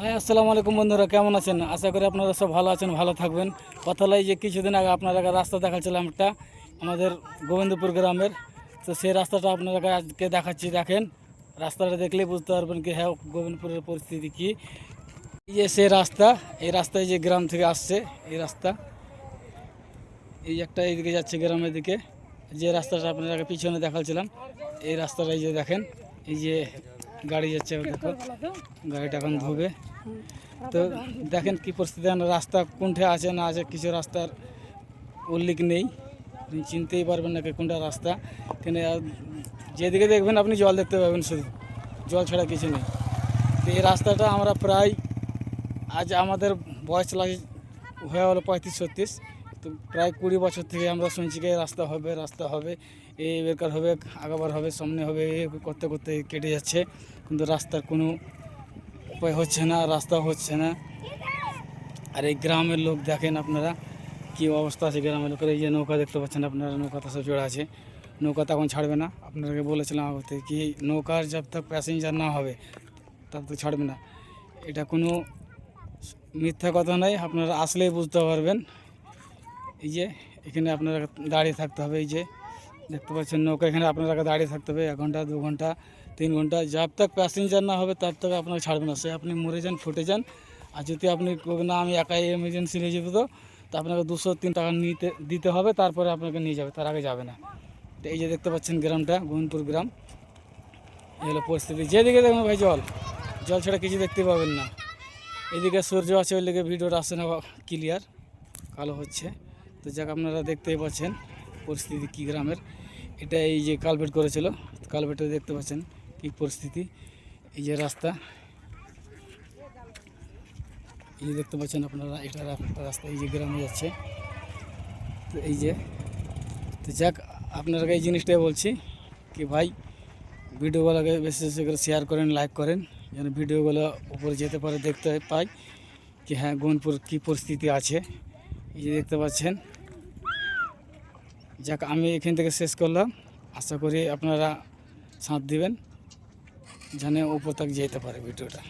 High আসসালামু আলাইকুম বন্ধুরা, কেমন আছেন? আশা করি আপনারা সব ভালো আছেন, ভালো থাকবেন। কথা হলো যে কিছুদিন আগে আপনারা রাস্তা দেখাচ্ছিলাম একটা আমাদের গোবিন্দপুর গ্রামের। তো সেই রাস্তাটা আপনারা আজকে দেখাচ্ছি। দেখেন, রাস্তাটা দেখলেই বুঝতে পারবেন কি হ্যাঁ গোবিন্দপুরের পরিস্থিতি কী। এই যে সেই রাস্তা, এই রাস্তায় যে গ্রাম থেকে আসছে এই রাস্তা, এই একটা এইদিকে যাচ্ছে গ্রামের দিকে। যে রাস্তাটা আপনারা পিছনে দেখাচ্ছিলাম এই রাস্তাটা, এই যে দেখেন, এই যে গাড়ি যাচ্ছে, দেখো গাড়িটা এখন ধোবে। তো দেখেন কি পরিস্থিতি, রাস্তা কোনটা আছে না আছে, কিছু রাস্তার উল্লেখ নেই, আপনি চিনতেই পারবেন না কোনটা রাস্তা। কেন যেদিকে দেখবেন আপনি জল দেখতে পাবেন, শুধু জল ছাড়া কিছু নেই। তো এই রাস্তাটা আমরা প্রায় আজ আমাদের বয়স লাগে হয়ে হলো 35-36। তো প্রায় 20 বছর থেকে আমরা শুনছি কি রাস্তা হবে, রাস্তা হবে, এই বেকার হবে, আগাবার হবে, সামনে হবে, এই করতে করতে কেটে যাচ্ছে, কিন্তু রাস্তার কোনো উপায় হচ্ছে না, রাস্তা হচ্ছে না। আর এই গ্রামের লোক দেখেন আপনারা কি অবস্থা আছে গ্রামের লোকের। এই যে নৌকা দেখতে পাচ্ছেন আপনারা, নৌকাতে সব চড়া আছে, নৌকা তখন ছাড়বে না। আপনাকে বলেছিলাম আগতে কি নৌকার জব তক প্যাসেঞ্জার না হবে তব তো ছাড়বে না। এটা কোনো মিথ্যা কথা নয়, আপনারা আসলেই বুঝতে পারবেন। এই যে এখানে আপনারা দাঁড়িয়ে থাকতে হবে, এই যে দেখতে পাচ্ছেন নৌকা, এখানে আপনারা দাঁড়িয়ে থাকতে হবে 1 ঘন্টা 2 ঘন্টা 3 ঘন্টা, জব তক প্যাসেঞ্জার না হবে তব তক আপনাকে ছাড়বে না। সে আপনি মরে যান, ফুটে যান, আর যদি আপনি না আমি একাই এমার্জেন্সি নিয়ে যাবো, তো আপনাকে 203 টাকা দিতে হবে, তারপরে আপনাকে নিয়ে যাবে, তার আগে যাবে না। তো এই যে দেখতে পাচ্ছেন গ্রামটা, গোবিন্দপুর গ্রাম, এই হলো পরিস্থিতি। যেদিকে দেখবেন ভাই জল, জল ছাড়া কিছু দেখতে পাবেন না। এদিকে সূর্য আছে, ওই দিকে ভিডিওটা আসছে না ক্লিয়ার, কালো হচ্ছে। তো যাক আপনারা দেখতেই পাচ্ছেন পরিস্থিতি কী গ্রামের। এটা এই যে কালভেট করেছিল, কালভেটে দেখতে পাচ্ছেন কী পরিস্থিতি। এই যে রাস্তা, এই যে দেখতে পাচ্ছেন আপনারা, এটা একটা রাস্তা এই যে গ্রামে যাচ্ছে। তো এই যে, তো যাক আপনারা এই জিনিসটাই বলছি কি ভাই ভিডিওগুলোকে বেশি বেশি করে শেয়ার করেন, লাইক করেন, যেন ভিডিওগুলো উপরে যেতে পারে, দেখতে পাই কি হ্যাঁ গোবিন্দপুর কী পরিস্থিতি আছে। এই যে দেখতে পাচ্ছেন। যাক আমি এখান থেকে শেষ করলাম, আশা করি আপনারা সাথ দিবেন, যেন উপর তক যেতে পারে ভিডিওটা।